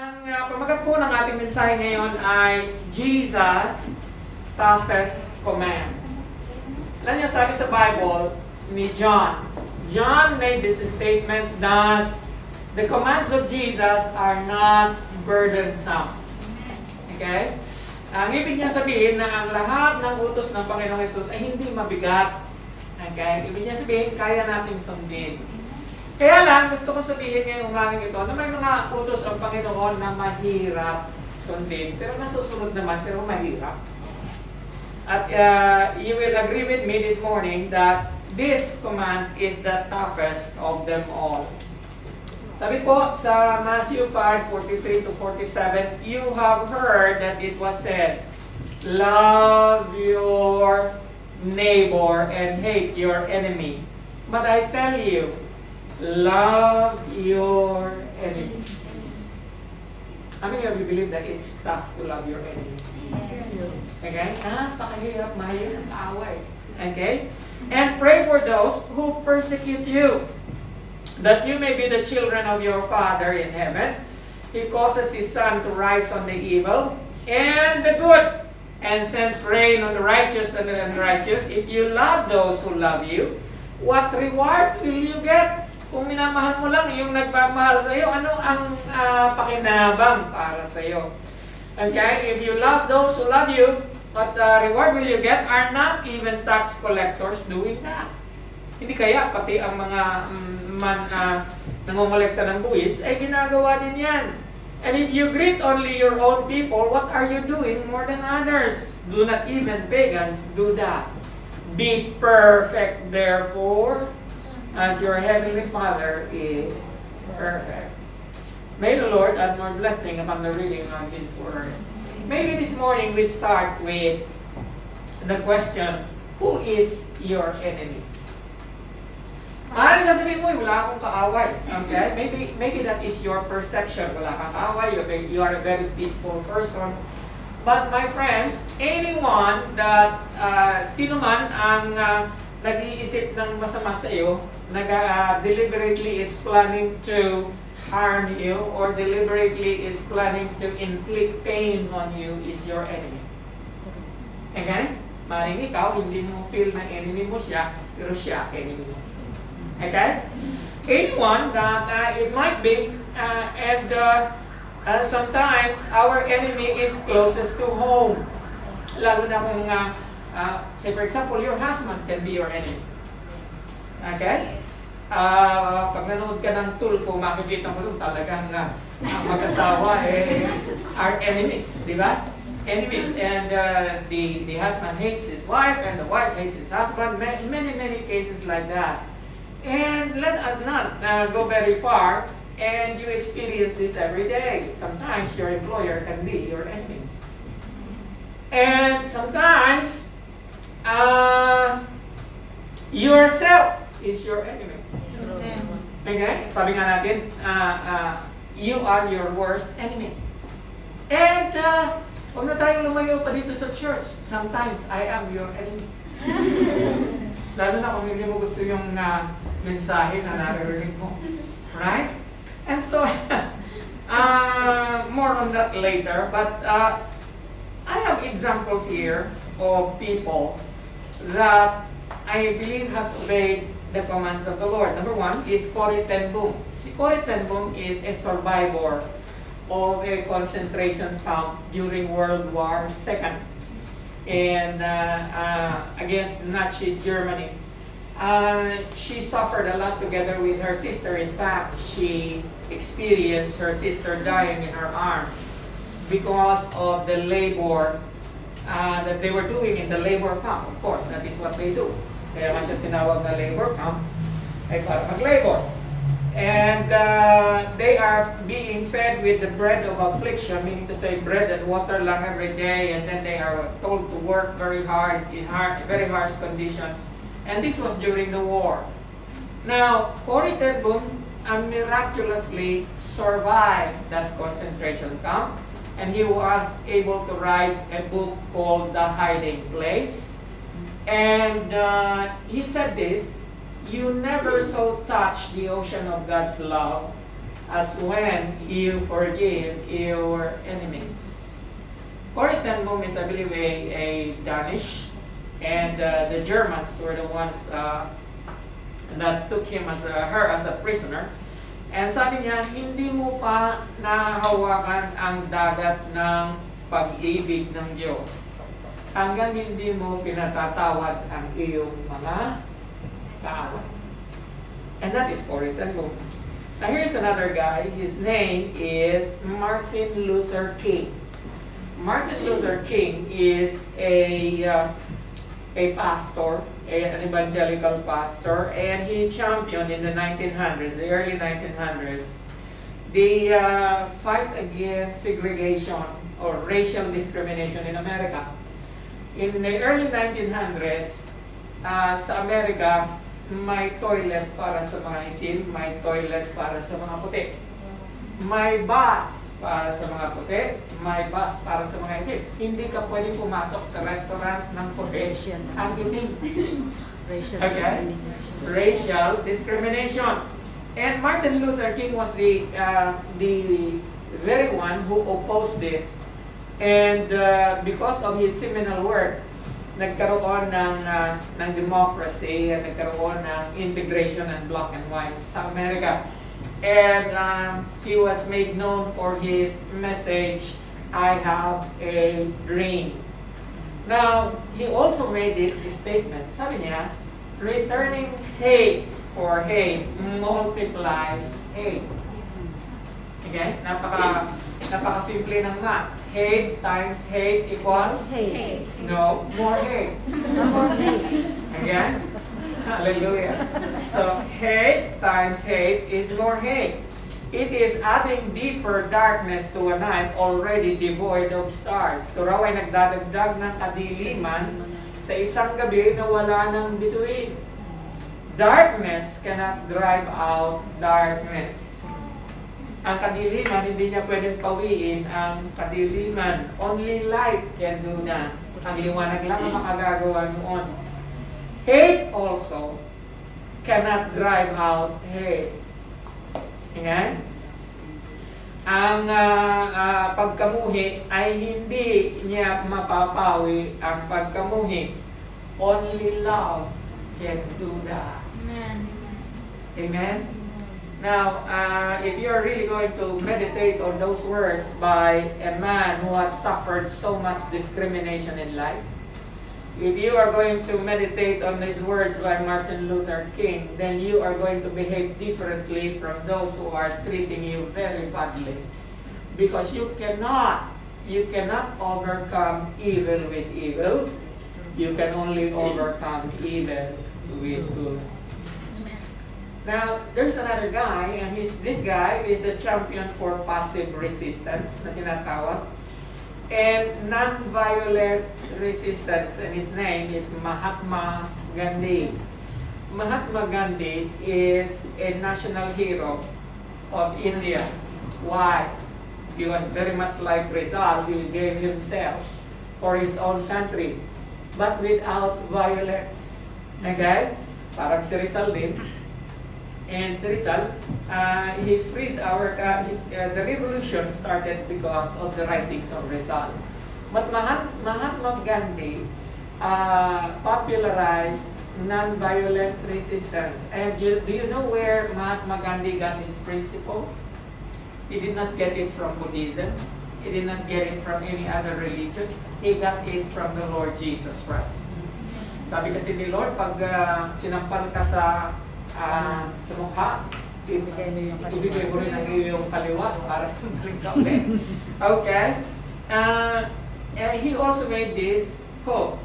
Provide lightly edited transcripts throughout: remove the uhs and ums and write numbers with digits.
Ang pamagat po ng ating mensahe ngayon ay Jesus' toughest command. Alam niyo, sabi sa Bible ni John, John made this statement that the commands of Jesus are not burdensome. Okay? Ang ibig niya sabihin na ang lahat ng utos ng Panginoong Hesus ay hindi mabigat. Okay? Ibig niya sabihin, kaya natin sundin. Kaya lang, gusto ko sabihin ngayong umagang ito na may mga utos ang Panginoon na mahirap sundin. Pero nasusunod naman, pero mahirap. At you will agree with me this morning that this command is the toughest of them all. Sabi po sa Matthew 5:43 to 47, you have heard that it was said, love your neighbor and hate your enemy. But I tell you, love your enemies. How many of you believe that it's tough to love your enemies? Yes. Okay? Pakahirap, mahirap, kaaway. Okay? And pray for those who persecute you, that you may be the children of your Father in heaven. He causes His sun to rise on the evil and the good, and sends rain on the righteous and the unrighteous. If you love those who love you, what reward will you get? Kung minamahal mo lang yung nagmamahal sa iyo, ano ang pakinabang para sa iyo? Okay? If you love those who love you, what reward will you get? Are not even tax collectors doing that? Hindi kaya pati ang mga nangongolekta ng buwis ay ginagawa din yan. And if you greet only your own people, what are you doing more than others? Do not even pagans do that. Be perfect, therefore, as your heavenly Father is perfect. May the Lord add more blessing upon the reading of His Word. Maybe this morning we start with the question, who is your enemy? Maaaring sasabihin mo, wala akong kaaway. Okay? Maybe that is your perception. Wala kang kaaway, you are a very peaceful person. But my friends, anyone that, sino man ang nag-iisip ng masama sa iyo, deliberately is planning to harm you or deliberately is planning to inflict pain on you is your enemy. Okay? Maring ikaw, hindi mo feel na enemy mo siya, pero siya enemy mo. Okay? Anyone that it might be, and sometimes our enemy is closest to home. Lalo na kung, say for example, your husband can be your enemy. Okay? Pag nanood ka ng Tulfo, makikita mo doon talagang mag-asawa are enemies, di ba? Enemies, and the husband hates his wife, and the wife hates his husband. Many cases like that. And let us not go very far, and you experience this every day. Sometimes your employer can be your enemy. And sometimes yourself is your enemy. Okay? Sabi nga natin, you are your worst enemy. And huwag na tayong lumayo pa dito sa church. Sometimes I am your enemy. Lalo na kung hindi mo gusto yung mensahe na naririnig mo. Right? And so, more on that later. But I have examples here of people that I believe has obeyed the commands of the Lord. Number one is Corrie ten Boom. Si Corrie ten Boom is a survivor of a concentration camp during World War II and against Nazi Germany. She suffered a lot together with her sister. In fact, she experienced her sister dying in her arms because of the labor that they were doing in the labor camp. Of course, that is what they do. Kaya nga siya tinawag na labor camp ay para mag-labor. And they are being fed with the bread of affliction, meaning to say bread and water lang every day, and then they are told to work very hard in very harsh conditions. And this was during the war. Now, Corrie ten Boom miraculously survived that concentration camp, and he was able to write a book called The Hiding Place. And he said this, you never so touch the ocean of God's love as when you forgive your enemies. Corrie ten Boom is, I believe, a Danish, and the Germans were the ones that took her as a prisoner. And sabi niya, hindi mo pa nahawakan ang dagat ng pag-ibig ng Diyos hanggang hindi mo pinatatawad ang iyong mga kaaway. And that is Corrie ten Boom. Now here's another guy. His name is Martin Luther King. Martin Luther King is a pastor, an evangelical pastor, and he championed in the 1900s, the early 1900s, the fight against segregation or racial discrimination in America. In the early 1900s, sa Amerika, may toilet para sa mga itim, may toilet para sa mga puti. May bus para sa mga puti, may bus para sa mga itim. Hindi ka pwedeng pumasok sa restaurant ng puti ang itim. Okay? Racial discrimination. And Martin Luther King was the very one who opposed this. And because of his seminal work, nagkaroon ng democracy at nagkaroon ng integration and black and white sa Amerika. And he was made known for his message, I have a dream. Now, he also made this statement. Sabi niya, returning hate for hate multiplies hate. Okay? Napaka-simple ng math. Hate times hate equals? Hate. No, more hate. More hate. Again? Hallelujah. So, hate times hate is more hate. It is adding deeper darkness to a night already devoid of stars. Ito raw ay nagdadagdag ng kadiliman sa isang gabi na wala ng bituin. Darkness cannot drive out darkness. Ang kadiliman, hindi niya pwedeng pawiin ang kadiliman. Only light can do that. Ang liwanag lang ang makagagawa noon. Hate also cannot drive out hate. Amen? Ang pagkamuhi ay hindi niya mapapawi ang pagkamuhi. Only love can do that. Amen. Amen? Now, if you're really going to meditate on those words by a man who has suffered so much discrimination in life, if you are going to meditate on these words by Martin Luther King, then you are going to behave differently from those who are treating you very badly. Because you cannot overcome evil with evil. You can only overcome evil with good. Now, there's another guy, and this guy is the champion for passive resistance na tinatawag, and non-violent resistance, and his name is Mahatma Gandhi. Mahatma Gandhi is a national hero of India. Why? He was very much like Rizal. He gave himself for his own country, but without violence. Okay? Parang si Rizal din. And si Rizal, he freed the revolution started because of the writings of Rizal. But Mahatma Gandhi popularized non-violent resistance. And do you know where Mahatma Gandhi got his principles? He did not get it from Buddhism. He did not get it from any other religion. He got it from the Lord Jesus Christ. Sabi kasi ni Lord, pag sinampal ka sa mukha, ibigay mo rin ang iyong kaliwa para sa maling ka ulit. Okay? He also made this quote,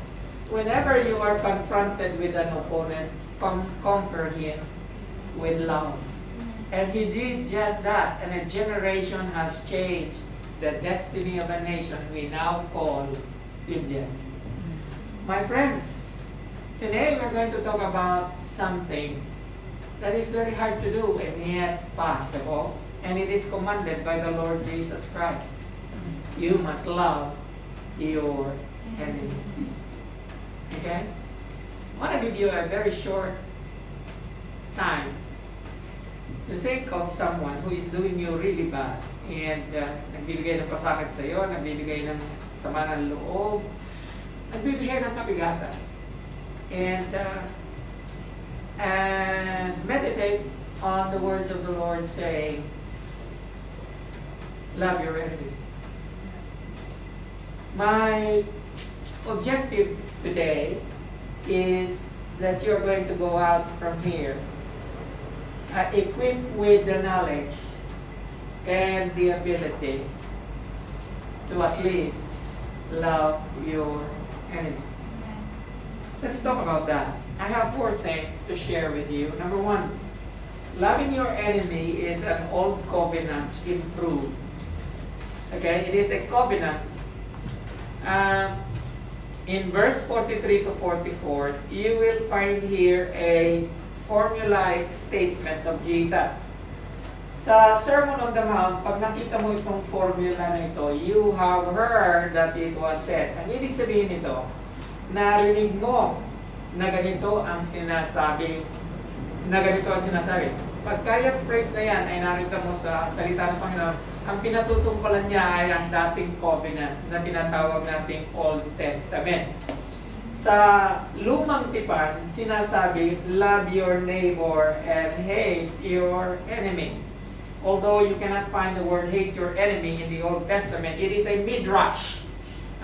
whenever you are confronted with an opponent, conquer him with love. And he did just that, and a generation has changed the destiny of a nation we now call India. My friends, today we're going to talk about something that is very hard to do and yet possible, and it is commanded by the Lord Jesus Christ. You must love your enemies. Okay? I want to give you a very short time You think of someone who is doing you really bad and nagbibigay ng pasakit sa iyo, nagbibigay ng sama ng loob, nagbibigay ng kabigatan. And meditate on the words of the Lord saying, love your enemies. My objective today is that you're going to go out from here equipped with the knowledge and the ability to at least love your enemies. Let's talk about that. I have 4 things to share with you. Number 1, loving your enemy is an old covenant improved. Okay, it is a covenant. In verse 43 to 44, you will find here a formulaic statement of Jesus. Sa Sermon on the Mount, pag nakita mo itong formula na ito, you have heard that it was said. Ang ibig sabihin nito, narinig mo na ganito ang sinasabi. Pagka yung phrase na yan ay narito mo sa salita ng Panginoon, ang pinatutungkulan niya ay ang dating covenant na tinatawag nating Old Testament. Sa lumang tipan, sinasabi, love your neighbor and hate your enemy. Although you cannot find the word hate your enemy in the Old Testament, it is a midrash.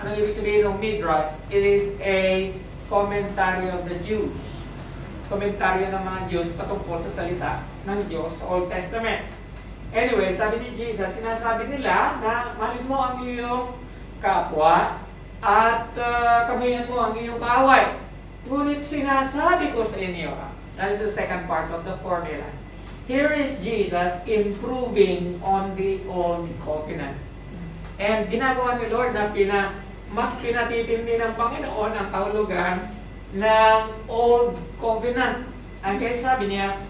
Anong ibig sabihin ng midrash? It is a commentary of the Jews. Komentaryo ng mga Jews patungkol sa salita ng Diyos sa Old Testament. Anyway, sabi ni Jesus, sinasabi nila na mahalin mo ang iyong kapwa at kamayan mo ang iyong kaaway. Ngunit sinasabi ko sa inyo, that is the second part of the formula. Here is Jesus improving on the old covenant. And ginagawa ni Lord na mas pinatitindi ng Panginoon ang kahulugan ng old covenant. Ang kaya sabi niya,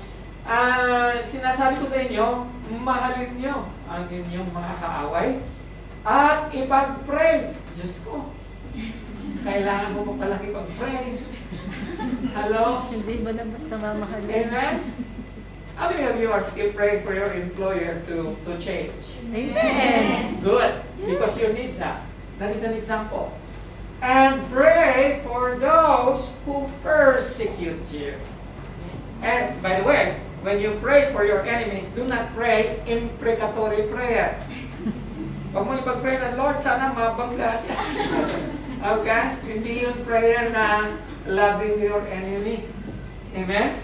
sinasabi ko sa inyo, mahalin niyo ang inyong mga kaaway at ipag-pray. Diyos ko, kailangan mo pa palang ipag-pray. Hello? Hindi ba na basta mamahalin? Amen? How many of you are still praying for your employer to change? Amen. Good, because you need that. That is an example. And pray for those who persecute you. And by the way, when you pray for your enemies, do not pray imprecatory prayer. Pag mo ipag-pray na, Lord, sana mabangga siya. Okay? Hindi yung prayer na loving your enemy. Amen?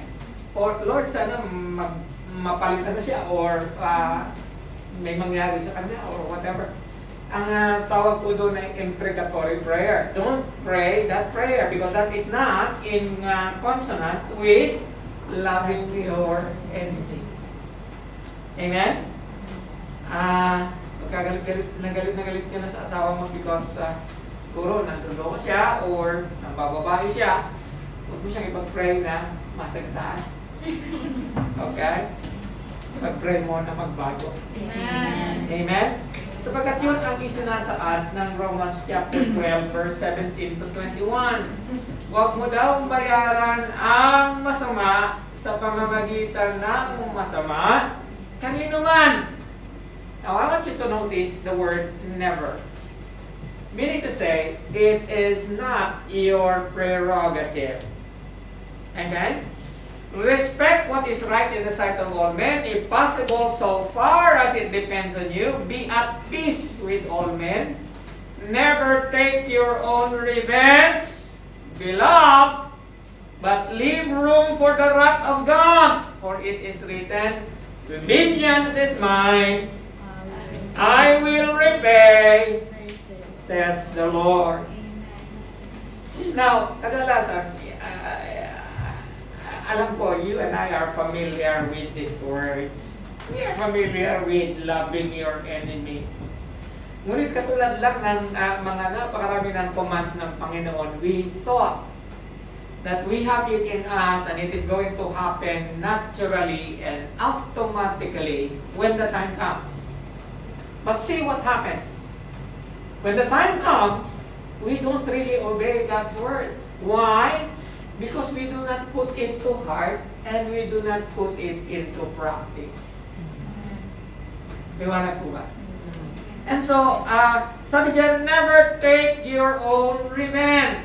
Or, Lord, sana mapalitan na siya or may mangyari sa kanya or whatever. Ang tawag po doon ay imprecatory prayer. Don't pray that prayer because that is not in consonant with loving your enemies. Amen? Nagalit ka na sa asawa mo because siguro nanduloko siya or nambababae siya. Huwag mo siyang ipag-pray na masagasaan. Okay? Pag-pray mo na magbago. Amen. Amen? Sapagkat yun ang isinasaad ng Romans chapter 12 verse 17 to 21. Huwag mo daw bayaran ang masama sa pamamagitan ng masama kanino man. Now, I want you to notice the word never. Meaning to say, it is not your prerogative. Okay? Respect what is right in the sight of all men. If possible, so far as it depends on you, be at peace with all men. Never take your own revenge, beloved, but leave room for the wrath of God. For it is written, vengeance is mine, I will repay, says the Lord. Now, kadalasan, alam ko, you and I are familiar with these words. We are familiar with loving your enemies. Ngunit katulad lang ng mga napakarami ng commands ng Panginoon, we thought that we have it in us and it is going to happen naturally and automatically when the time comes. But see what happens. When the time comes, we don't really obey God's word. Why? Because we do not put it to heart and we do not put it into practice. Liwanag po ba? And so, sabi dyan, never take your own revenge.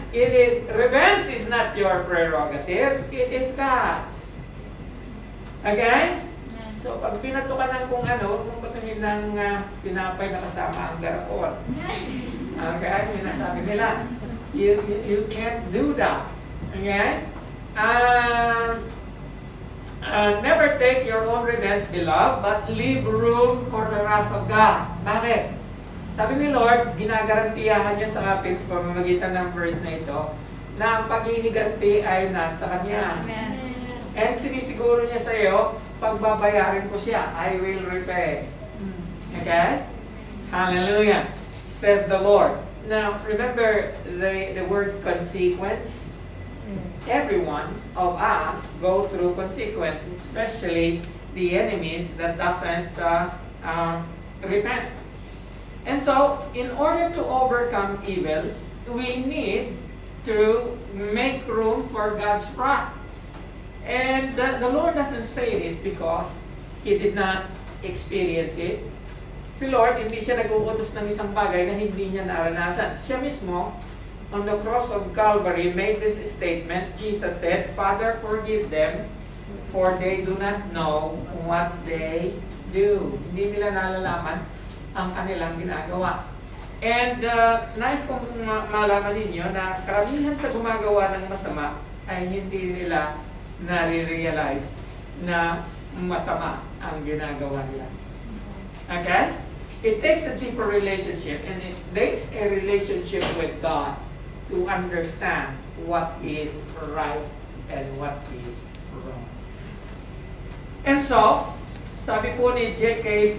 Revenge is not your prerogative, it is God's. Okay? So, pag pinato ka ng kung ano, kung patuhin ng pinapay na kasama ang garapon. Okay? Yun ang sabi nila. You can't do that. Okay? Never take your own revenge, beloved, but leave room for the wrath of God. Bakit? Sabi ni Lord, ginagarantiyahan niya sa atin sa pamamagitan ng verse na ito, na ang paghihiganti ay nasa Kanya. And sinisiguro niya sa iyo, pagbabayarin ko siya, I will repay. Okay? Hallelujah. Says the Lord. Now, remember the word consequence. Everyone of us go through consequences, especially the enemies that doesn't repent. And so, in order to overcome evil, we need to make room for God's wrath. And the Lord doesn't say this because He did not experience it. Si Lord, hindi siya nag-uutos ng isang bagay na hindi niya naranasan. Siya mismo, on the cross of Calvary, made this statement. Jesus said, Father, forgive them, for they do not know what they do. Hindi nila nalalaman ang kanilang ginagawa. And nice kong malaman ninyo na karamihan sa gumagawa ng masama ay hindi nila nare-realize na masama ang ginagawa nila. Okay? It takes a deeper relationship, and it takes a relationship with God to understand what is right and what is wrong. And so, sabi po ni J.K.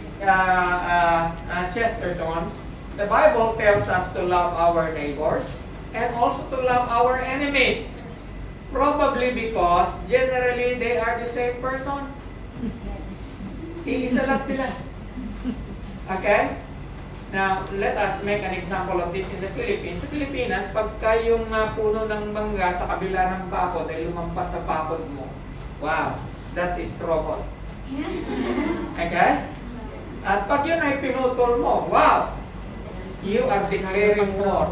Chesterton, the Bible tells us to love our neighbors and also to love our enemies. Probably because generally they are the same person. Iisa lang sila. Okay? Now, let us make an example of this in the Philippines. Sa Pilipinas, pagka yung puno ng mangga sa kabila ng bakod ay lumampas sa bakod mo, wow, that is trouble. Okay? At pag yun ay pinutol mo, wow, you are declaring war.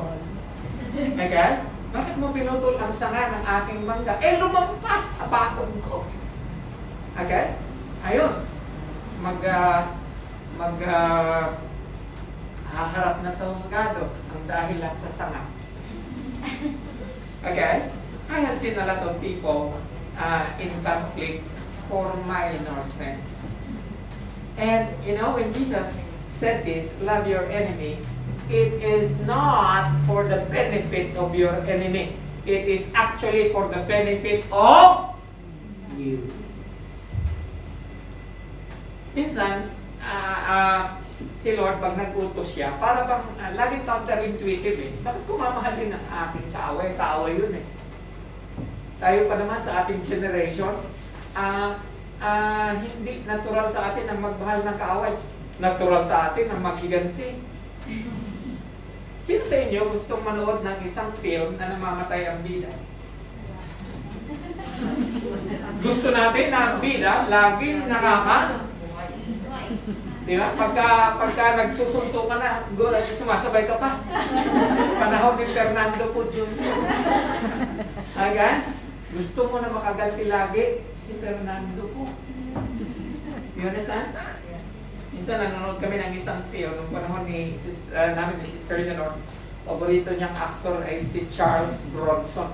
Okay? Bakit mo pinutol ang sanga ng aking mangga? Eh, lumampas sa bakod ko. Okay? Ayun. Haharap na sa husgado ang dahilan sa sanga. Okay? I have seen a lot of people in conflict for minor things. And, you know, when Jesus said this, love your enemies, it is not for the benefit of your enemy. It is actually for the benefit of you. Minsan, si Lord, pag nag-utos siya, para bang laging counterintuitive eh. Bakit ko mamahalin ang aking kaaway? Kaaway yun eh. Tayo pa naman sa ating generation, hindi natural sa atin ang magmahal ng kaaway. Natural sa atin ang maghiganti. Sino sa inyo gustong manood ng isang film na namamatay ang bida? Gusto natin na ang bida laging di ba? Pagka nagsusunto ka na, sumasabay ka pa. Panahon ni Fernando po Jr. Okay? Gusto mo na makaganti lagi si Fernando po. You understand? Minsan nanonood kami ng isang film nung panahon ni namin ni Sister Leonor. Paborito niyang actor ay si Charles Bronson.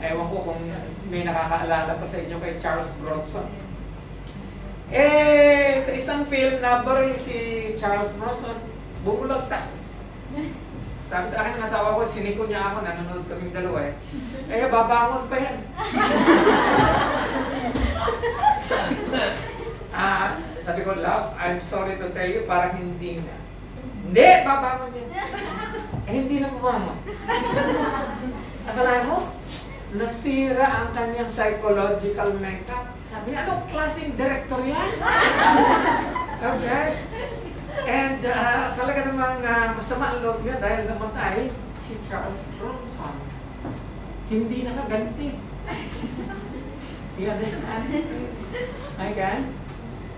Ewan ko kung may nakakaalala pa sa inyo kay Charles Bronson. Sa isang film na baril si Charles Bronson, bumulagtak. Sabi sa akin ng asawa ko, siniko niya ako, nanonood kaming dalawa eh. Kaya babangon pa yan. Sabi ko, love, I'm sorry to tell you, parang hindi na. Hindi, babangon yan. Hindi na bumangon. Akala mo, nasira ang kanyang psychological makeup. Sabi, anong klaseng director yan? Okay. And talaga namang masama ang loob niya dahil namatay si Charles Bronson. Hindi nakaganti. You understand? Okay?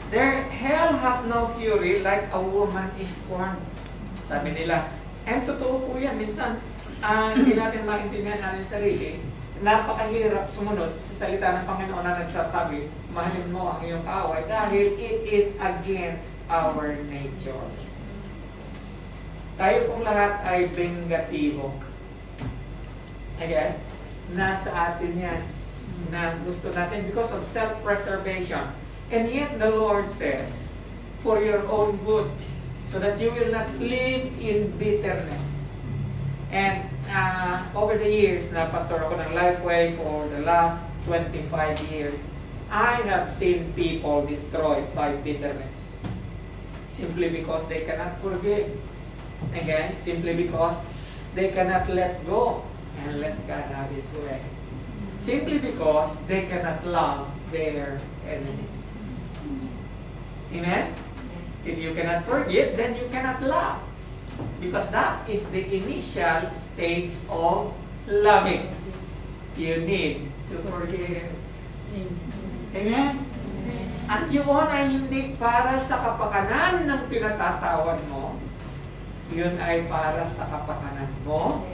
Their hell hath no fury like a woman is scorned. Sabi nila. And totoo po yan. Minsan, hindi natin maintindihan natin sarili. Napakahirap sumunod sa salita ng Panginoon na nagsasabi, mahalin mo ang iyong kaaway dahil it is against our nature. Tayo pong lahat ay vengatibo. Okay? Nasa atin yan na gusto natin because of self-preservation. And yet the Lord says, for your own good, so that you will not live in bitterness. And over the years na pastor ako ng Lifeway for the last 25 years, I have seen people destroyed by bitterness. Simply because they cannot forgive. Again, simply because they cannot let go and let God have His way. Simply because they cannot love their enemies. Amen? If you cannot forgive, then you cannot love. Because that is the initial stage of loving. You need to forgive. Amen? At yun ay hindi para sa kapakanan ng pinatatawan mo. Yun ay para sa kapakanan mo.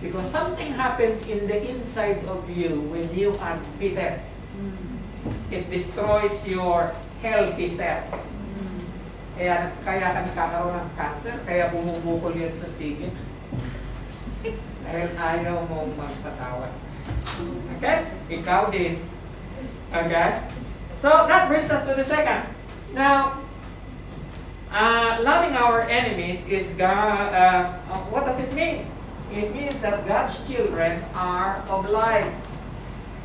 Because something happens in the inside of you when you are bitter. It destroys your healthy cells. Kaya ka nagkakaroon ng cancer, kaya bumubukol yan sa sigit. Dahil ayaw mong magpatawad. Okay? Ikaw din. Okay? So, that brings us to the second. Now, loving our enemies is God. What does it mean? It means that God's children are obliged.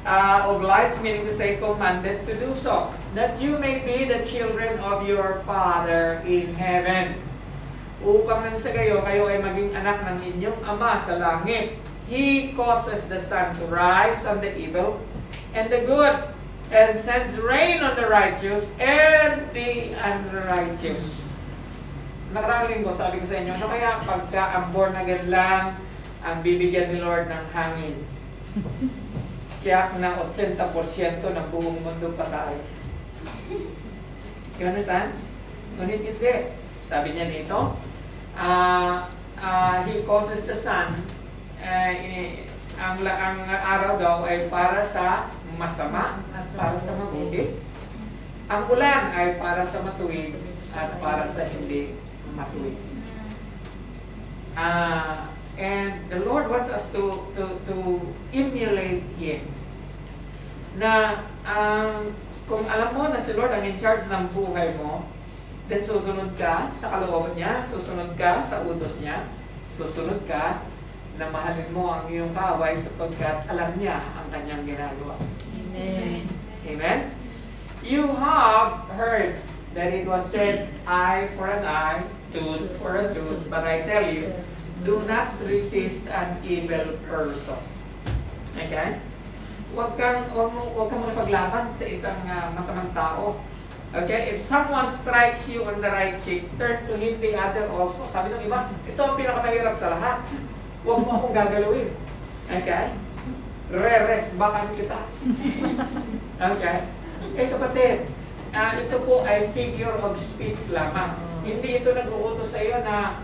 Obliged meaning to say commanded to do so. That you may be the children of your Father in heaven. Upang nang sa kayo ay maging anak ng inyong Ama sa langit. He causes the sun to rise on the evil and the good, and sends rain on the righteous and the unrighteous. Nakaraang linggo, sabi ko sa inyo, ano kaya pagka ang born again lang ang bibigyan ni Lord ng hangin? Tiyak na 80% ng buong mundo pa tayo. You understand? Ngunit hindi. Sabi niya dito, He causes the sun, ang araw daw ay para sa masama at para sa mabuti. Ang ulan ay para sa matuwid at para sa hindi matuwid. And the Lord wants us to emulate Him. Na kung alam mo na si Lord ang in charge ng buhay mo, then susunod ka sa kalooban niya, susunod ka sa utos niya, susunod ka na mahalin mo ang iyong kaaway sapagkat alam niya ang kanyang ginagawa. Amen. Amen? You have heard that it was said, eye for an eye, tooth for a tooth, but I tell you, do not resist an evil person. Okay? Huwag kang makipaglaban sa isang masamang tao. Okay? If someone strikes you on the right cheek, turn to him the other also. Sabi ng iba, ito ang pinakamahirap sa lahat. Huwag mo akong gagalawin. Okay? Re-resbakan kita. Okay? Eh kapatid, ito po ay figure of speech lamang. Hindi ito nag-uutos sa iyo na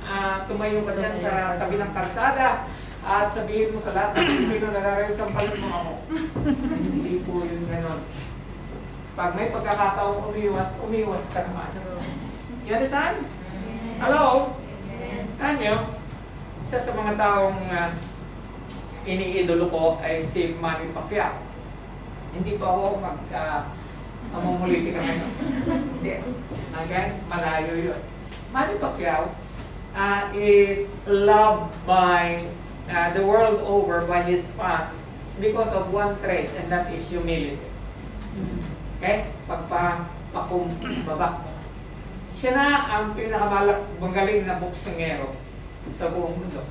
tumayo ka dyan sa tabi ng karsada at sabihin mo sa lahat ng Pilipino na nagagayon sa palan mo ako. Hindi po yun ganon. Pag may pagkakataong umiwas ka naman. You understand? Hello? Ano? Isa sa mga taong iniidolo ko ay si Manny Pacquiao. Hindi pa ako mamumuliti ka ngayon. Hindi. Again, malayo yun. Manny Pacquiao is loved by the world over by his fans because of one trait, and that is humility. Okay? Pagpakumbaba. Siya na ang pinakamagaling na boksingero sa buong mundo.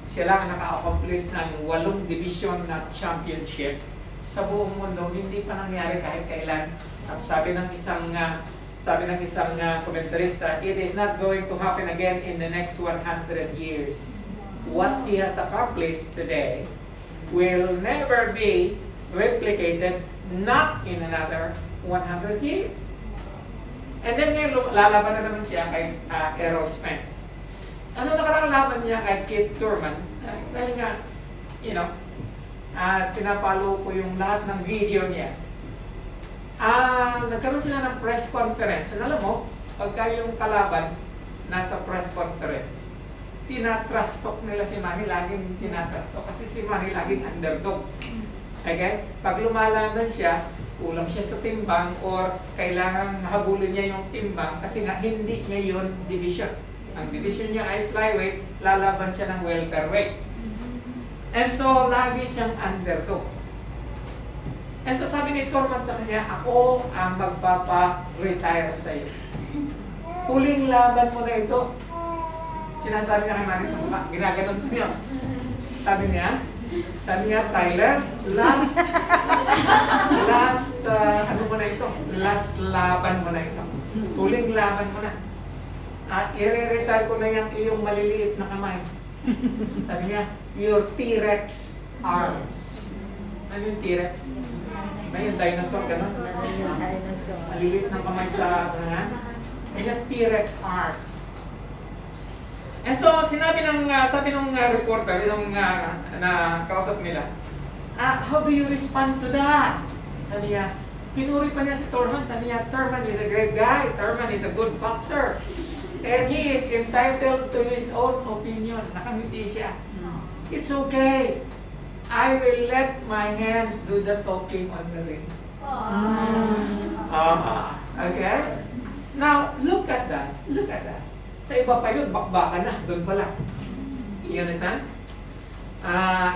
Siya lang ang naka-accomplish ng 8 division na championship sa buong mundo. Hindi pa nangyari kahit kailan. At sabi ng isang komentarista, it is not going to happen again in the next 100 years. What he has accomplished today will never be replicated not in another 100 years. And then ngayon, lalaban na naman siya kay Errol Spence. Ano nakakalaban niya kay Keith Thurman? Dahil nga, you know, pinapalo ko yung lahat ng video niya. Nagkaroon sila ng press conference. And alam mo, pagka yung kalaban nasa press conference, tinatrust talk nila si Manny, laging tinatrust talk kasi si Manny laging underdog. Okay? Pag lumalaban siya, kulang siya sa timbang or kailangan habulin niya yung timbang kasi nga hindi niya yun division. Ang division niya ay flyweight, lalaban siya ng welterweight. And so, lagi siyang underdog. And so, sabi ni Thurman sa kanya, ako ang magpapa-retire sa iyo. Huling laban mo na ito. Sinasabi niya kay Manny sa mukha, ginaganon niya. Sabi niya, Tyler, last, ano mo na ito? Last laban mo na ito. Huling laban mo na. At i-retire ko na yung iyong maliliit na kamay. Sabi niya, your T-Rex arms. Ano yung T-Rex? Ano yung dinosaur, gano'n? Maliliit na kamay sa kanang. Ano yung T-Rex arms. And so, sabi nung reporter, yung na kausap nila, how do you respond to that? Sabi niya, pinuri pa niya si Thurman. Sabi niya, Thurman is a great guy. Thurman is a good boxer. And he is entitled to his own opinion. Nakangiti siya. It's okay. I will let my hands do the talking on the ring. Okay? Now, look at that. Look at that. Sa iba pa yun, bakbakan na. Doon pa lang. You understand?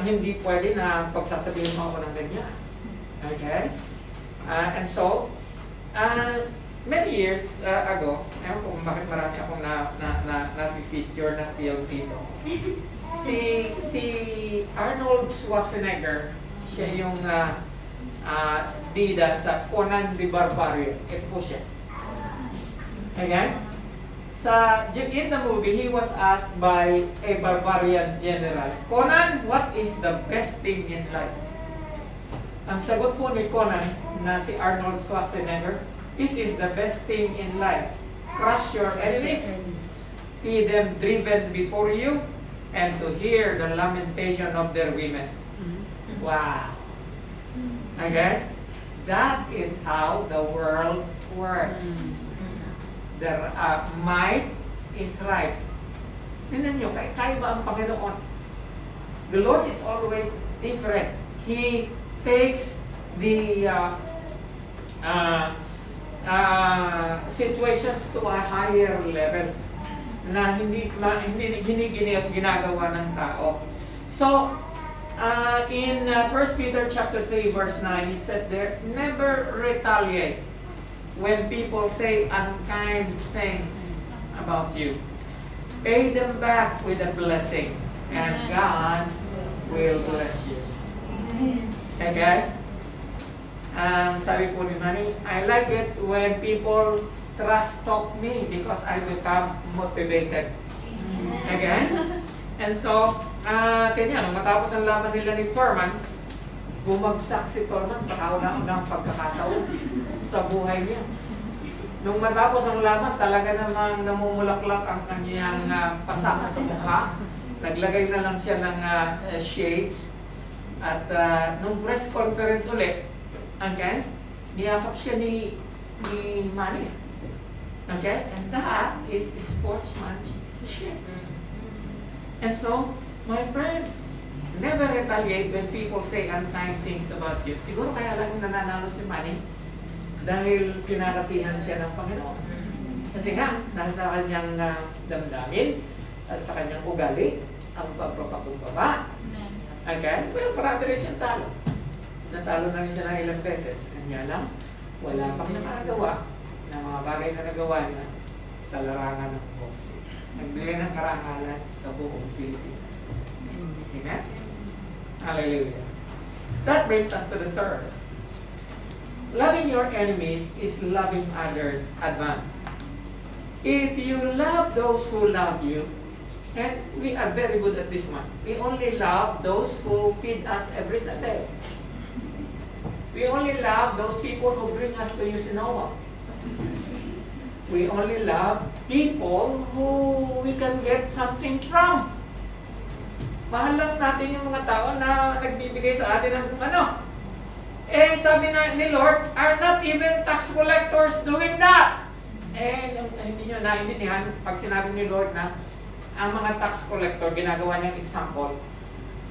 Hindi pwede na pagsasabihin mo ako ng ganyan. Okay? And so, many years ago, ewan ko kung bakit marami akong na-feature na film dito. Si Arnold Schwarzenegger, siya yung bida sa Conan the Barbarian. Ito po siya. Okay? In the movie, he was asked by a barbarian general, Conan, what is the best thing in life? Ang sagot po ni Conan na si Arnold Schwarzenegger, this is the best thing in life. Crush your enemies, see them driven before you, and to hear the lamentation of their women. Wow. Okay? That is how the world works. The might is right. Tingnan nyo, kaya ba ang Panginoon? The Lord is always different. He takes the situations to a higher level na hindi ginagawa ng tao. So, in 1 Peter chapter 3 verse 9, it says there, never retaliate when people say unkind things about you. Pay them back with a blessing, and God will bless you. Okay? Sabi po ni Manny, I like it when people trust talk me because I become motivated. Okay? And so, kanya, nung matapos ang laban nila ni Thurman, bumagsak si Thurman sa kauna-unang pagkakataon sa buhay niya. Nung matapos ang laban, talaga namang namumulaklak ang kanyang pasa sa mukha. Naglagay na lang siya ng shades. At nung press conference ulit, okay, niyakap siya ni Manny. Okay? And that is sportsmanship. And so, my friends, never retaliate when people say unkind things about you. Siguro kaya lang nananalo si Manny dahil kinakasihan siya ng Panginoon. Kasi nga, nasa kanyang damdamin at sa kanyang ugali ang pagpapakumbaba. Okay? Pero parati rin siyang talo. Natalo na rin siya ng ilang beses. Kanya lang, wala pang nakagawa ng mga bagay na nagawa niya sa larangan ng boxing. Nagbigay ng karangalan sa buong Pilipinas. Amen? Hallelujah. That brings us to the third. Loving your enemies is loving others advanced. If you love those who love you, and we are very good at this one, we only love those who feed us every Sunday. We only love those people who bring us to Usinawa. We only love people who we can get something from. Mahal lang natin yung mga tao na nagbibigay sa atin ng kung ano. Eh, sabi na ni Lord, are not even tax collectors doing that? Eh, hindi nyo naintindihan pag sinabi ni Lord na ang mga tax collector, ginagawa niyang example.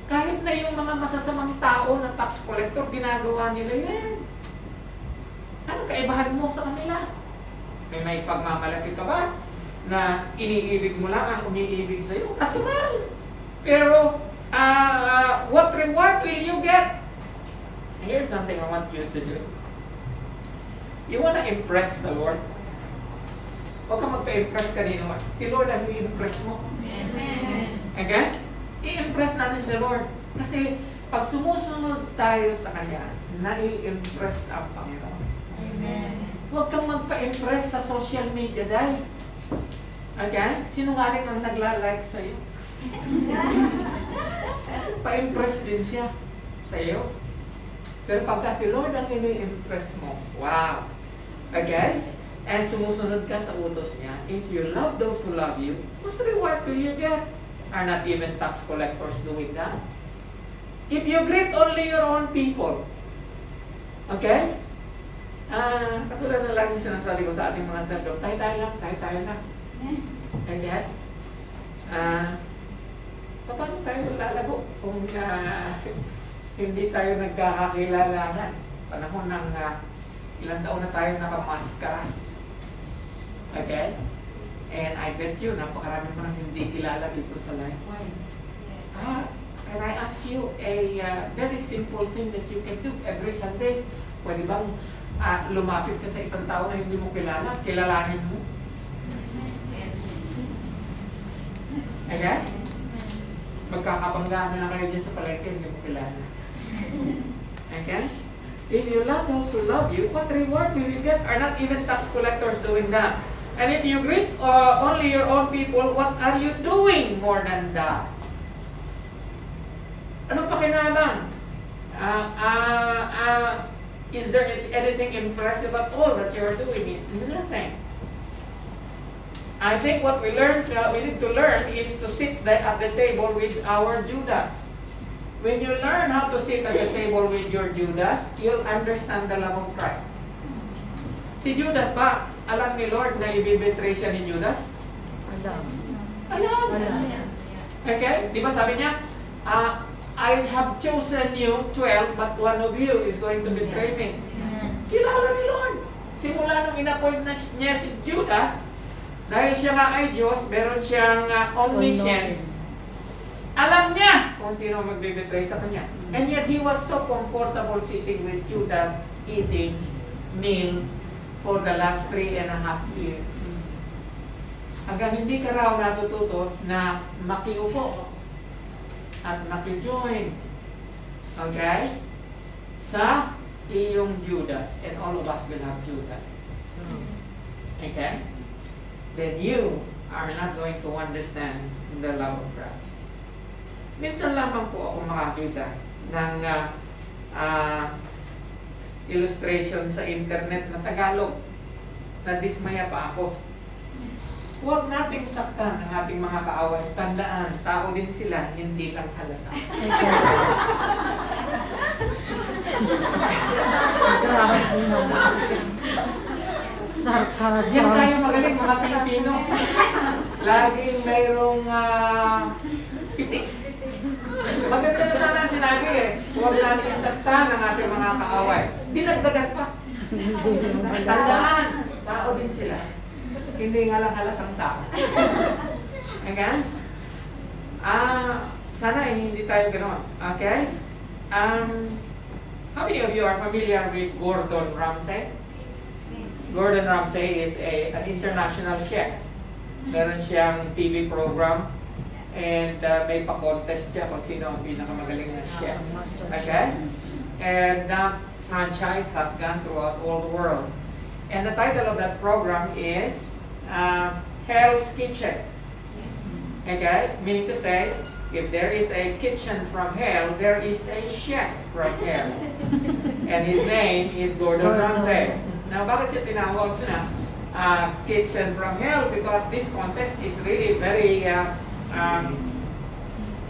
Kahit na yung mga masasamang tao na tax collector, ginagawa nila yan. Anong kaibahan mo sa kanila? May pagmamalaki ka ba? Na iniibig mo lang ang umiibig sa'yo? Natural! Pero, what reward will you get? Here's something I want you to do. You wanna impress the Lord? Huwag kang magpa-impress kanino. Si Lord ang i-impress mo. Amen. Okay? I-impress natin si Lord. Kasi pag sumusunod tayo sa Kanya, nai-impress ang Panginoon. Amen. Huwag kang magpa-impress sa social media dahil. Okay? Sinungaling ang nagla-like sa'yo. Pa-impress din siya sa'yo. Pero pagka si Lord ang ini-impress mo, wow! Okay? And sumusunod ka sa utos niya, if you love those who love you, what reward will you get? Are not even tax collectors doing that? If you greet only your own people, okay? Katulad na lang yung sinasabi ko sa ating mga sendok, tayo-tayo lang, tayo-tayo lang. Okay? Paano tayo lalago kung hindi tayo nagkakakilalanan? Panahon ng ilang taon na tayo nakamaskara. Okay? And I bet you, napakarami mo nang hindi kilala dito sa Lifeway. Can I ask you a very simple thing that you can do every Sunday? Pwede bang lumapit ka sa isang tao na hindi mo kilala, kilalanin mo? Okay? Magkakabanggaan na lang kayo dyan sa palengke, hindi mo kilala. Okay? If you love those who love you, what reward will you get? Are not even tax collectors doing that? And if you greet only your own people, what are you doing more than that? Ano pakinabang? Is there anything impressive at all that you are doing? Nothing. I think what we need to learn is to sit at the table with our Judas. When you learn how to sit at the table with your Judas, you'll understand the love of Christ. Si Judas ba, alam ni Lord na ibibetray siya ni Judas? Alam. Alam. Okay? Di ba sabi niya, I have chosen you 12, but one of you is going to betray me. Kilala ni Lord. Simula nung in-appoint niya si Judas, dahil siya nga ay Diyos, meron siyang omniscience. Alam niya kung sino magbibetray sa kanya. And yet, he was so comfortable sitting with Judas, eating meal for the last 3.5 years. Hanggang hindi ka raw natututo na makiupo at makijoin. Okay? Sa iyong Judas. And all of us will have Judas. Okay? Then you are not going to understand the love of Christ. Minsan lamang po ako makakita ng illustration sa internet na Tagalog. Nadismaya pa ako. Huwag nating saktan ang ating mga kaaway. Tandaan, tao din sila, hindi lang halata. Sarcasm. Yan tayo magaling mga Pilipino. Laging mayroong pitik. Maganda na sana sinabi huwag natin saktan ang ating mga kaaway. Dinagdagan pa. Tandaan, tao din sila. Hindi nga lang halatang tao. Okay? Sana hindi tayo ganoon. Okay? How many of you are familiar with Gordon Ramsay? Gordon Ramsay is an international chef. Meron siyang TV program and may pa-contest siya kung sino ang pinakamagaling na chef. Okay? And that franchise has gone throughout all the world. And the title of that program is Hell's Kitchen. Okay? Meaning to say, if there is a kitchen from hell, there is a chef from hell. And his name is Gordon Ramsay. Now, bakit siya tinawag na Kitchen from Hell? Because this contest is really very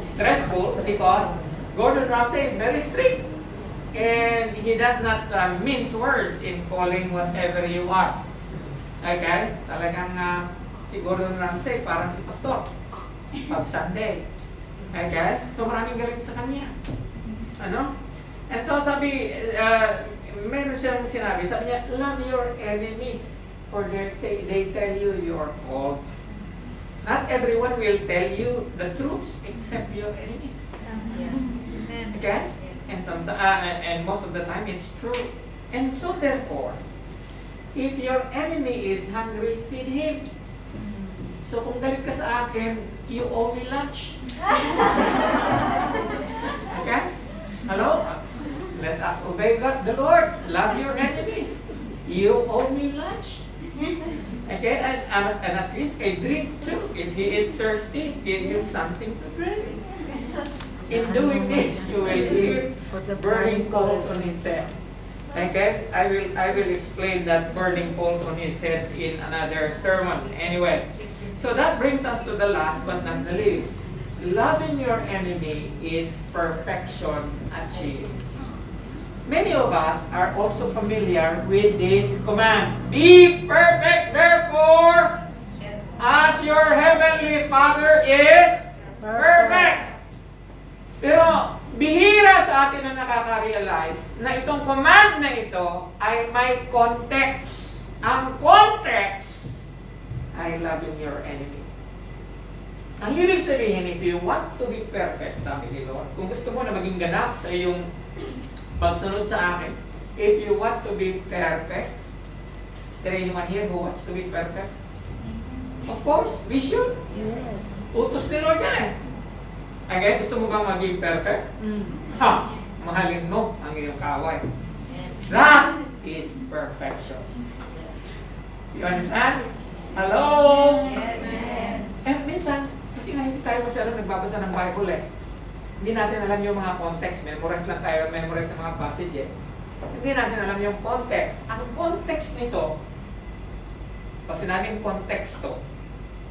stressful because Gordon Ramsay is very strict. And he does not mince words in calling whatever you are. Okay? Talagang si Gordon Ramsay parang si Pastor pag Sunday. Okay? So maraming galit sa kanya. Ano? And so sabi, meron siyang sinabi, sabi niya, love your enemies for they tell you your faults. Not everyone will tell you the truth except your enemies. Yes. Okay? And most of the time it's true. And so therefore, if your enemy is hungry, feed him. So kung galit ka sa akin, you owe me lunch. Okay? Hello? Let us obey God, the Lord. Love your enemies. You owe me lunch. Okay? And at least a drink too. If he is thirsty, give him something to drink. In doing this, you will hear burning coals on his head. Okay? I will explain that burning coals on his head in another sermon. Anyway, so that brings us to the last but not the least. Loving your enemy is perfection achieved. Many of us are also familiar with this command. Be perfect, therefore, as your heavenly Father is perfect. Pero bihira sa atin na nakaka-realize na itong command na ito ay may context. Ang context ay loving your enemy. Ang ibig sabihin, if you want to be perfect, sabi ni Lord, kung gusto mo na maging ganap sa iyong pagsunod sa akin, if you want to be perfect, is there anyone here who wants to be perfect? Of course, we should. Yes. Utos ni Lord yan eh. Okay, gusto mo bang maging perfect? Ha! Mahalin mo ang iyong kaway. That is perfection. You understand? Hello? Yes. And minsan, kasi nga hindi tayo masyadong nagbabasa ng Bible eh. Hindi natin alam yung mga context. Memorize lang tayo, memorize ng mga passages. Hindi natin alam yung context. Ang context nito, pag sinabing konteksto,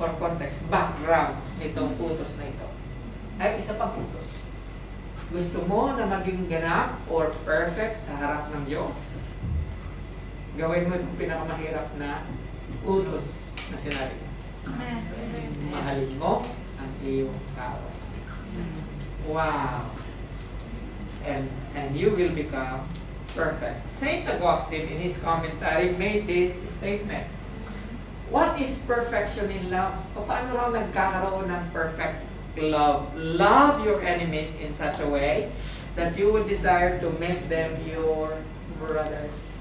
or context, background nitong utos na ito, ay isa pang utos. Gusto mo na maging ganap or perfect sa harap ng Diyos? Gawin mo itong pinakamahirap na utos na sinabi niya. Mahalin mo ang iyong kaway. Wow! And you will become perfect. Saint Augustine in his commentary made this statement. What is perfection in love? Paano raw nagkakaroon ng perfect love? Love your enemies in such a way that you would desire to make them your brothers.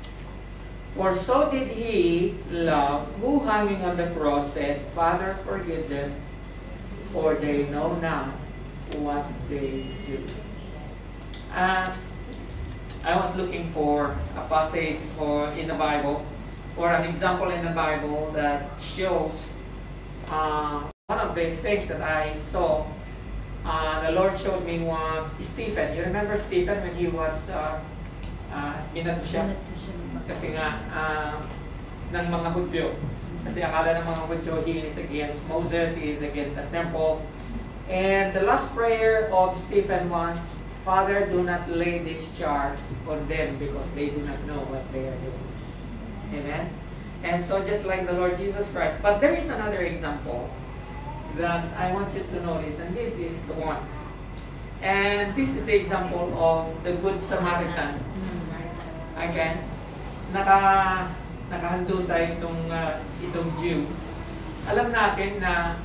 For so did he love, who hanging on the cross said, Father, forgive them, for they know not what they do. I was looking for a passage in the Bible, or an example in the Bible that shows one of the things that I saw, the Lord showed me was Stephen. You remember Stephen when he was binato siya? Kasi nga, ng mga Hudyo. Kasi akala ng mga Hudyo, he is against Moses, he is against the temple. And the last prayer of Stephen was, Father, do not lay this charge on them because they do not know what they are doing. Amen? And so just like the Lord Jesus Christ. But there is another example that I want you to notice, and this is the one. And this is the example of the Good Samaritan. Again, nakahandusay itong Jew. Alam natin na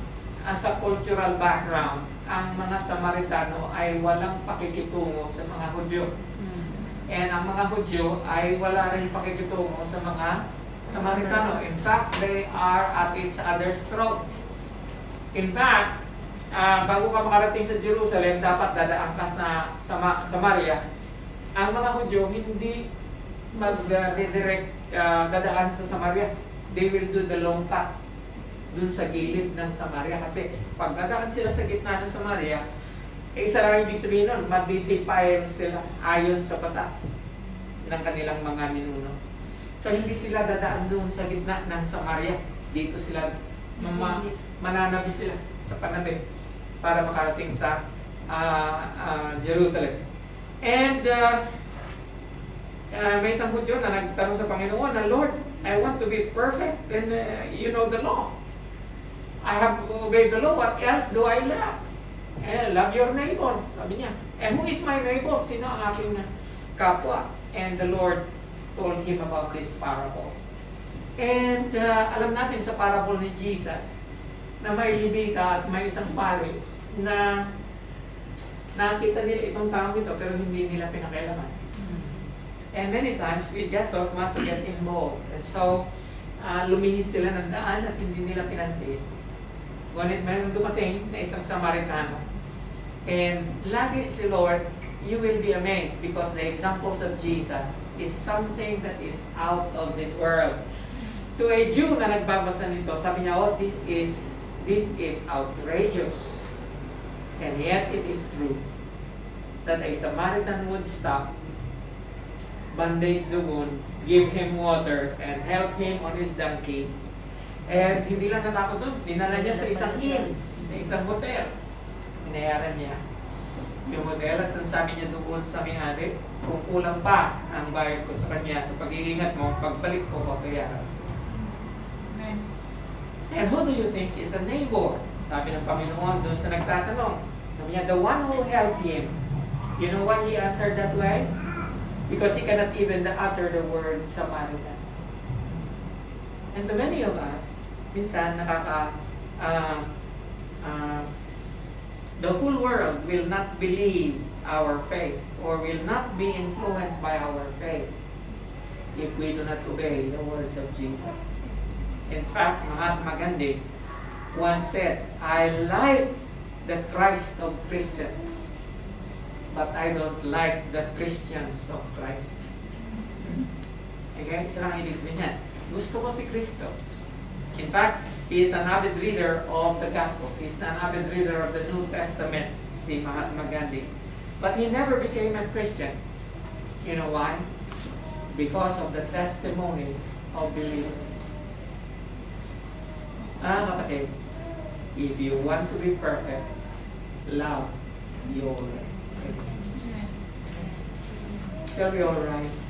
sa cultural background, ang mga Samaritano ay walang pakikitungo sa mga Hudyo. And ang mga Hudyo ay wala rin pakikitungo sa mga Samaritano. In fact, they are at each other's throat. In fact, bago ka makarating sa Jerusalem, dapat dadaan ka sa Samaria. Ang mga Hudyo hindi mag-redirect dadaan sa Samaria. They will do the long cut dun sa gilid ng Samaria. Kasi pag dadaan sila sa gitna ng Samaria, isa lang ibig sabihin nun, mag-defile sila ayon sa batas. ng kanilang mga ninuno. So hindi sila dadaan doon sa gitna ng Samaria. Dito sila, mananabi sila sa panabi para makarating sa Jerusalem. And may isang Hudyo na nagtanong sa Panginoon na, Lord, I want to be perfect and you know the law. I have to obey the law. What else do I love? Love your neighbor, sabi niya. And who is my neighbor? Sino ang aking kapwa? And the Lord told him about this parable. And alam natin sa parable ni Jesus na may Levita at may isang pari na nakita nila itong taong ito pero hindi nila pinakialaman. And many times we just don't want to get involved. And so, lumihis sila ng daan at hindi nila pinansin. Ngunit mayroong dumating na isang Samaritano. And lagi si Lord, you will be amazed because the examples of Jesus is something that is out of this world. To a Jew na nagbabasa nito, sabi niya, oh, this is outrageous. And yet it is true that a Samaritan would stop, bandage the wound, give him water, and help him on his donkey. And hindi lang natapos doon, dinala niya sa isang inn, sa isang hotel. Binayaran niya yung hotel at sabi niya doon sa may-ari, kung kulang pa ang bayad ko sa kanya sa pag-iingat mo, pagbalik ko, babayaran. And who do you think is a neighbor? Sabi ng Panginoon doon sa nagtatanong. Sabi niya, the one who helped him. You know why he answered that way? Because he cannot even utter the word Samaritan. And to many of us, minsan the whole world will not believe our faith or will not be influenced by our faith if we do not obey the words of Jesus. In fact, Mahatma Gandhi once said, I like the Christ of Christians, but I don't like the Christians of Christ. Okay? Isa lang ibig sabihin niyan. Gusto ko si Kristo. In fact, he is an avid reader of the Gospels. He is an avid reader of the New Testament, si Mahatma Gandhi. But he never became a Christian. You know why? Because of the testimony of believers. Kapatid, if you want to be perfect, love your enemies. Shall we all rise?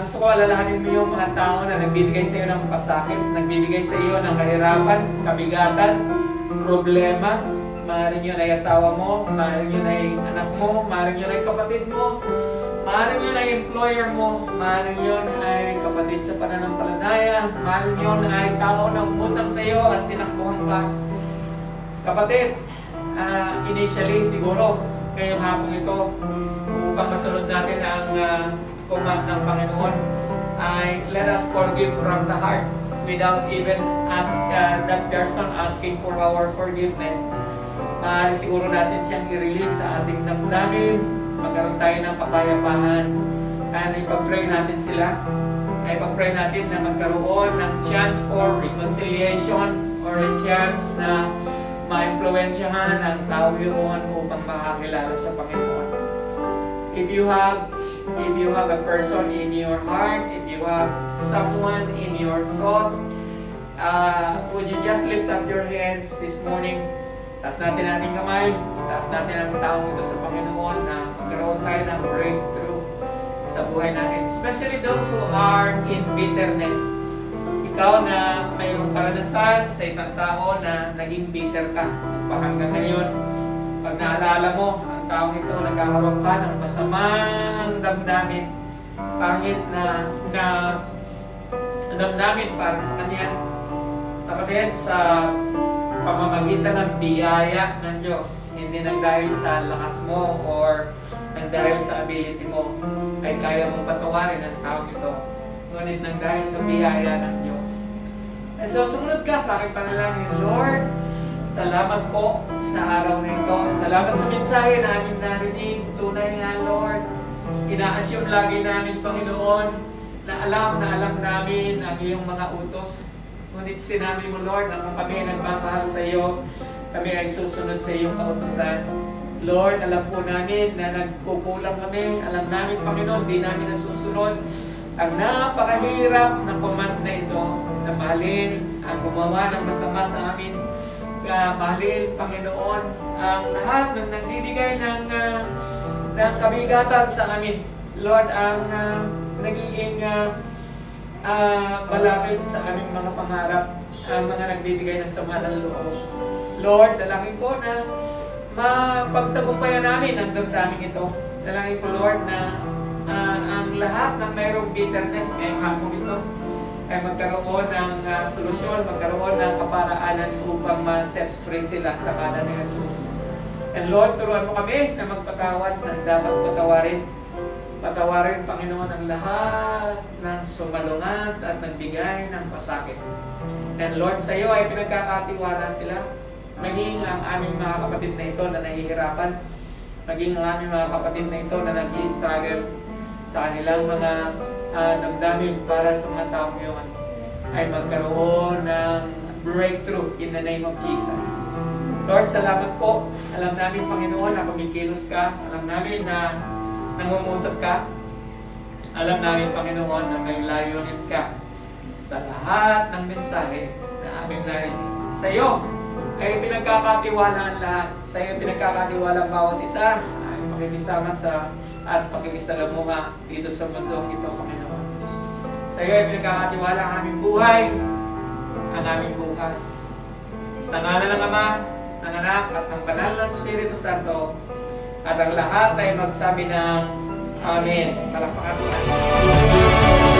Gusto ko alalahanin mo yung mga tao na nagbibigay sa iyo ng pasakit, nagbibigay sa iyo ng kahirapan, kabigatan, problema, Maaaring yun ay asawa mo, maaaring yun ay anak mo, maaaring yun ay kapatid mo, maaaring yun ay employer mo, maaaring yun ay kapatid sa pananampalataya, maaaring yun ay tao na umutang sa iyo at tinakbuhan ka. Kapatid, initially siguro ngayong hapon ito, upang masunod natin ang command ng Panginoon, ay let us forgive from the heart without even that person asking for our forgiveness. Siguro natin siyang i-release sa ating damdamin, magkaroon tayo ng kapayapaan, and ipag-pray natin sila. Ipag-pray natin na magkaroon ng chance for reconciliation or a chance na ma-impluensyahan ang tao yun upang makakilala sa Panginoon. If you have a person in your heart, if you have someone in your thought, would you just lift up your hands this morning? Taas natin ating kamay, taas natin ang taong ito sa Panginoon na magkaroon tayo ng breakthrough sa buhay natin. Especially those who are in bitterness. Ikaw na mayroong karanasan sa isang tao na naging bitter ka hanggang ngayon. Pag naalala mo, ang taong ito nagkakaroon ka ng masamang damdamin, pangit na damdamin para sa kanya. Kapatid, sa pamamagitan ng biyaya ng Diyos, hindi nang dahil sa lakas mo or nang dahil sa ability mo, ay kaya mong patawarin ang taong ito. Ngunit nang dahil sa biyaya ng Diyos. And so, sumunod ka sa aking panalangin, Lord, salamat po sa araw na ito. Salamat sa mensahe na aming narinig. Tunay nga, Lord, ina-assume lagi namin, Panginoon, na alam namin ang iyong mga utos. Ngunit sinabi mo, Lord, na kung kami nagmamahal sa iyo, kami ay susunod sa iyong kautusan. Lord, alam po namin na nagkukulang kami. Alam namin, Panginoon, di namin nasusunod ang napakahirap na command na ito, na mahalin ang gumawa ng masama sa amin. Mahalin, Panginoon, ang lahat ng nagbibigay ng kabigatan sa amin. Lord, ang nagiging balakid sa aming mga pangarap, ang mga nagbibigay ng sama ng loob. Lord, dalangin ko na mapagtagumpayan namin ang damdamin ito. Dalangin ko, Lord, na ang lahat ng mayroong bitterness ngayong hapon ito ay magkaroon ng solusyon, magkaroon ng kaparaanan upang ma-set free sila sa ngalan ni Jesus. And Lord, turuan mo kami na magpatawad ng dapat patawarin. Patawarin, Panginoon, ang lahat ng sumalungat at nagbigay ng pasakit. And Lord, sa iyo ay pinagkakatiwala sila. Maging ang aming mga kapatid na ito na nahihirapan. Maging ang aming mga kapatid na ito na nag-i-struggle sa kanilang mga damdamin para sa mga taong yun ay magkaroon ng breakthrough in the name of Jesus. Lord, salamat po. Alam namin, Panginoon, na kumikilos ka. Alam namin na nangungusap ka. Alam namin, Panginoon, na may layunin ka sa lahat ng mensahe na aming narinig. Sa iyo ay pinagkakatiwala ang lahat. Sa iyo pinagkakatiwala ang bawat isa ay pakikisama at pakikisalamuha dito sa mundong ito, Panginoon. Sa iyo ay pinagkakatiwala ang aming buhay, ang aming bukas. Sa ngalan ng Ama, ng Anak, at ng Banal na Espiritu Santo, at ang lahat ay magsabi ng Amen. Palakpakan.